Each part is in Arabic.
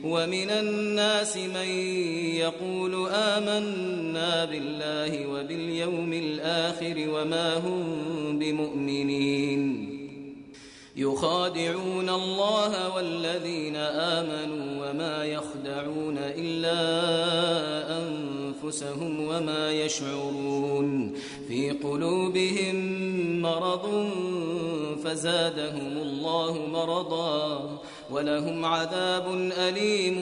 ومن الناس من يقول آمنا بالله وباليوم الآخر وما هم بمؤمنين يخادعون الله والذين آمنوا وما يخدعون إلا أنفسهم وما يشعرون في قلوبهم مرض فزادهم الله مرضا ولهم عذاب أليم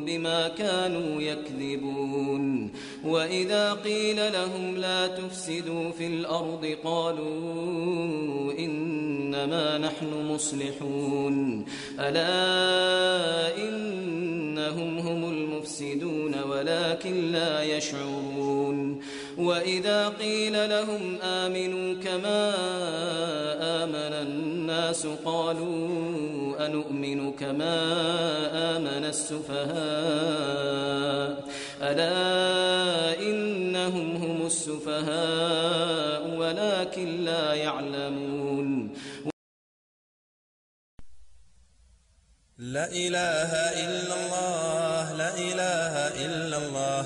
بما كانوا يكذبون وإذا قيل لهم لا تفسدوا في الأرض قالوا إنما نحن مصلحون ألا إنهم هم المفسدون ولكن لا يشعرون وإذا قيل لهم آمنوا كما آمن الناس قالوا أنؤمن كما آمن السفهاء ألا إنهم هم السفهاء ولكن لا يعلمون لا إله إلا الله لا إله إلا الله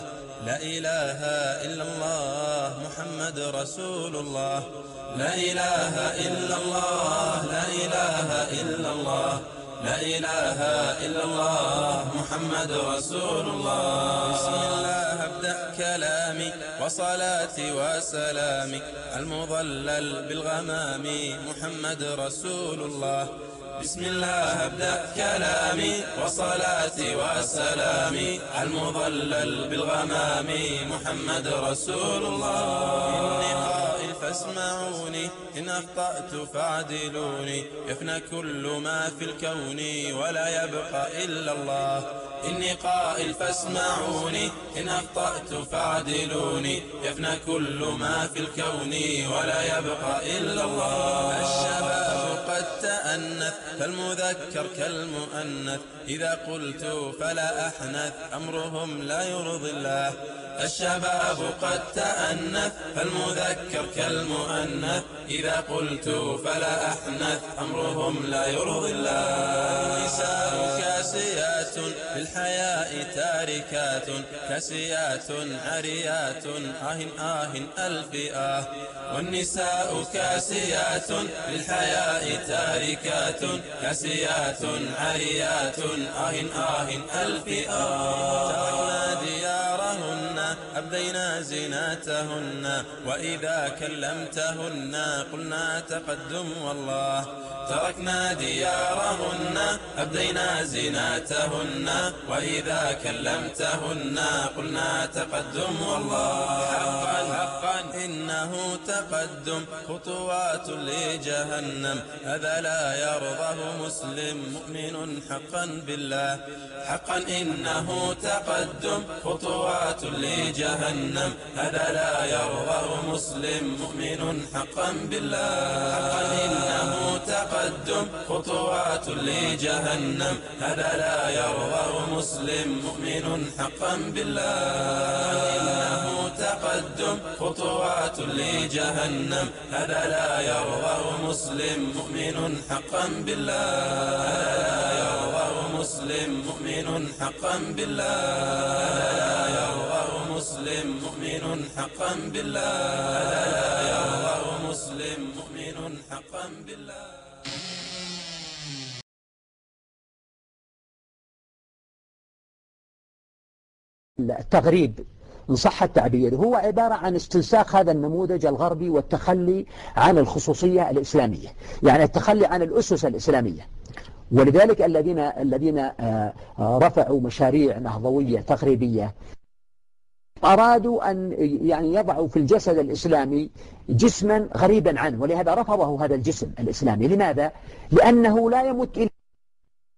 لا إله إلا الله محمد رسول الله لا إله إلا الله لا إله إلا الله لا إله إلا الله محمد رسول الله بسم الله أبدأ كلامي وصلاتي وسلامي المظلل بالغمام محمد رسول الله بسم الله أبدأ كلامي وصلاتي وسلامي المظلل بالغمام محمد رسول الله إني قائل فاسمعوني إن أخطأت فاعدلوني يفنى كل ما في الكون ولا يبقى إلا الله إني قائل فاسمعوني إن أخطأت فاعدلوني يفنى كل ما في الكون ولا يبقى إلا الله الشباب قد تأنث فالمذكر كالمؤنث إذا قلت فلا أحنث أمرهم لا يرضي الله الشباب قد تأنث فالمذكر كالمؤنث إذا قلت فلا أحنث أمرهم لا يرضي الله النساء كاسيات للحياء تاركات كاسيات عريات ألف والنساء كاسيات للحياء تاركات كاسيات عريات ألف تركنا ديارهن أبدينا زيناتهن وإذا كلمتهن قلنا تقدم والله تركنا ديارهن أبدينا زيناتهن وإذا كلمتهن قلنا تقدم والله حقا إنه تقدم خطوات لجهنم هذا لا يرضاه مسلم مؤمن حقا بالله حقا إنه تقدم خطوات لجهنم هذا لا يرضاه مسلم مؤمن حقا بالله حقا إنه تقدم خطوات لجهنم هذا لا يرضاه مسلم مؤمن حقا بالله إنه تقدم خطوات لجهنم هذا لا يرضاه مسلم مؤمن حقا بالله لا يرضاه مسلم مؤمن حقا بالله لا يرضاه مسلم مؤمن حقا بالله لا يرضاه مسلم مؤمن حقا بالله التغريب إن صح التعبير هو عبارة عن استنساخ هذا النموذج الغربي والتخلي عن الخصوصية الإسلامية، يعني التخلي عن الأسس الإسلامية. ولذلك الذين رفعوا مشاريع نهضوية تغريبية أرادوا أن يعني يضعوا في الجسد الإسلامي جسما غريبا عنه، ولهذا رفضه هذا الجسم الإسلامي. لماذا؟ لأنه لا يمت إلى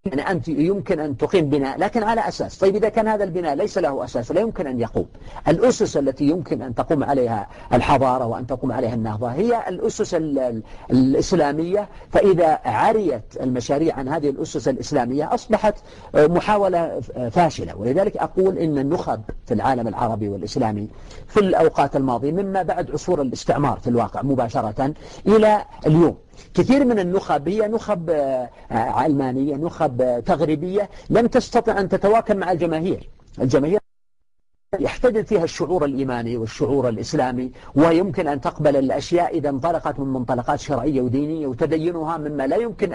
يعني أنت يمكن أن تقيم بناء لكن على أساس. طيب إذا كان هذا البناء ليس له أساس لا يمكن أن يقوم. الأسس التي يمكن أن تقوم عليها الحضارة وأن تقوم عليها النهضة هي الأسس الإسلامية. فإذا عريت المشاريع عن هذه الأسس الإسلامية أصبحت محاولة فاشلة. ولذلك أقول إن النخب في العالم العربي والإسلامي في الأوقات الماضية مما بعد عصور الاستعمار في الواقع مباشرة إلى اليوم كثير من النخب هي نخب علمانية، نخب تغريبية لم تستطع أن تتواكب مع الجماهير. الجماهير يحتدث فيها الشعور الإيماني والشعور الإسلامي، ويمكن أن تقبل الأشياء إذا انطلقت من منطلقات شرعية ودينية، وتدينها مما لا يمكن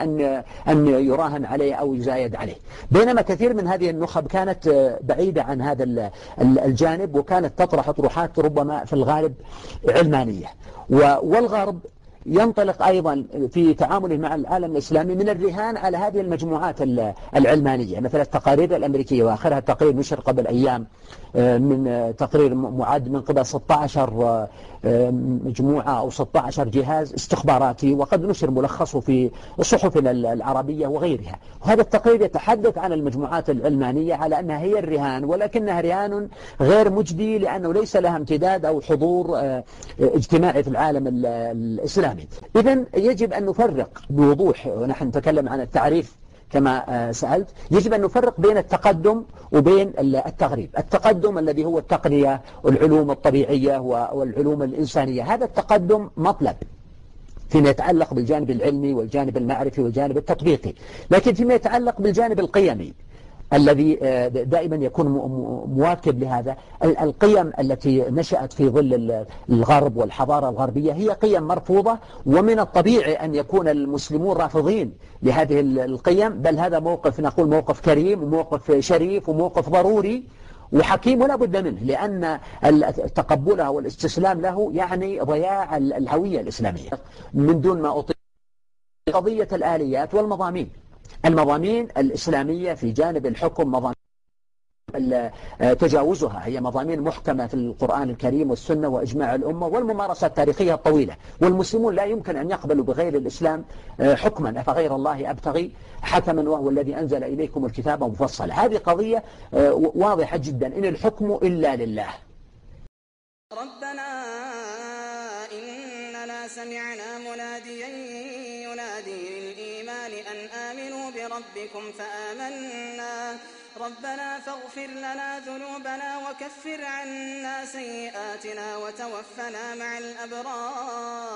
أن يراهن عليه أو يزايد عليه. بينما كثير من هذه النخب كانت بعيدة عن هذا الجانب، وكانت تطرح طروحات ربما في الغالب علمانية. والغرب ينطلق أيضا في تعامله مع العالم الإسلامي من الرهان على هذه المجموعات العلمانية، مثل التقارير الأمريكية، وآخرها تقرير نشر قبل أيام من تقرير معد من قبل 16 مجموعة أو 16 جهاز استخباراتي، وقد نشر ملخصه في الصحف العربية وغيرها. وهذا التقرير يتحدث عن المجموعات العلمانية على أنها هي الرهان، ولكنها رهان غير مجدي، لأنه ليس لها امتداد أو حضور اجتماعي في العالم الإسلامي. إذن يجب أن نفرق بوضوح، ونحن نتكلم عن التعريف كما سألت، يجب أن نفرق بين التقدم وبين التغريب. التقدم الذي هو التقنية والعلوم الطبيعية والعلوم الإنسانية، هذا التقدم مطلب فيما يتعلق بالجانب العلمي والجانب المعرفي والجانب التطبيقي، لكن فيما يتعلق بالجانب القيمي الذي دائما يكون مواكب لهذا، القيم التي نشأت في ظل الغرب والحضارة الغربية هي قيم مرفوضة، ومن الطبيعي أن يكون المسلمون رافضين لهذه القيم، بل هذا موقف نقول موقف كريم وموقف شريف وموقف ضروري وحكيم ولا بد منه، لأن تقبلها والاستسلام له يعني ضياع الهوية الإسلامية. من دون ما أطيل قضية الآليات والمضامين، المضامين الإسلامية في جانب الحكم مضامين تجاوزها هي مضامين محكمة في القرآن الكريم والسنة وإجماع الأمة والممارسة التاريخية الطويلة، والمسلمون لا يمكن أن يقبلوا بغير الإسلام حكما، أفغير الله أبتغي حكما وهو الذي أنزل إليكم الكتاب مفصلا. هذه قضية واضحة جدا، إن الحكم إلا لله. ربنا إننا سمعنا مناديا ينادي للإيمان أن آمنوا بربكم فآمنا ربنا فاغفر لنا ذنوبنا وكفر عنا سيئاتنا وتوفنا مع الأبرار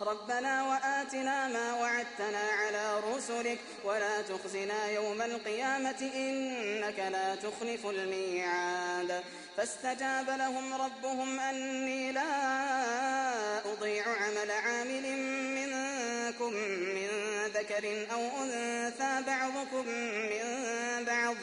ربنا وآتنا ما وعدتنا على رسلك ولا تخزنا يوم القيامة إنك لا تخلف الميعاد فاستجاب لهم ربهم أني لا أضيع عمل عامل منكم من ذكر أو أنثى بعضكم من بعض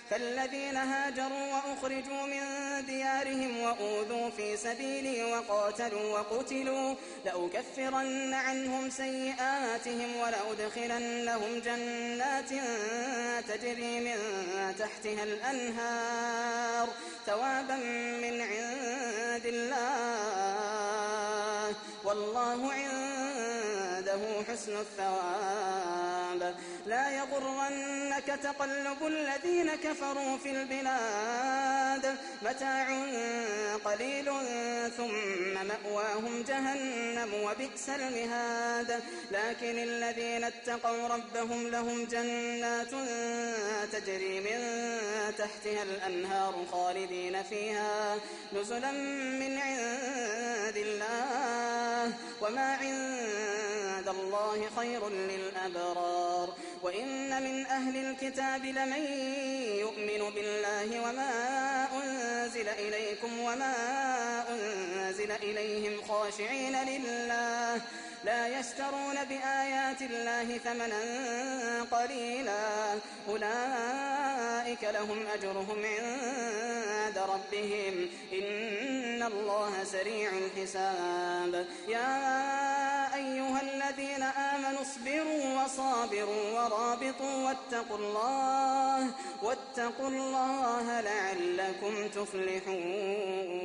فالذين هاجروا وأخرجوا من ديارهم وأوذوا في سبيلي وقاتلوا وقتلوا لأكفرن عنهم سيئاتهم ولأدخلنهم جنات تجري من تحتها الأنهار ثوابا من عند الله والله عنده حسن الثواب لا يغرنك تقلب الذين كفروا في البلاد متاع قليل ثم مأواهم جهنم وبئس المهاد لكن الذين اتقوا ربهم لهم جنات تجري من تحتها الأنهار خالدين فيها نزلا من عند الله وما عند الله خير للأبرار وإن من أهل الكتاب لمن يؤمن بالله وما أنزل إليكم وما أنزل إليهم خاشعين لله لا يشترون بآيات الله ثمنا قليلا أولئك لهم أجرهم عند ربهم إن الله سريع الحساب يا أيها الذين آمنوا اصبروا وصابروا ورابطوا واتقوا الله لعلكم تفلحون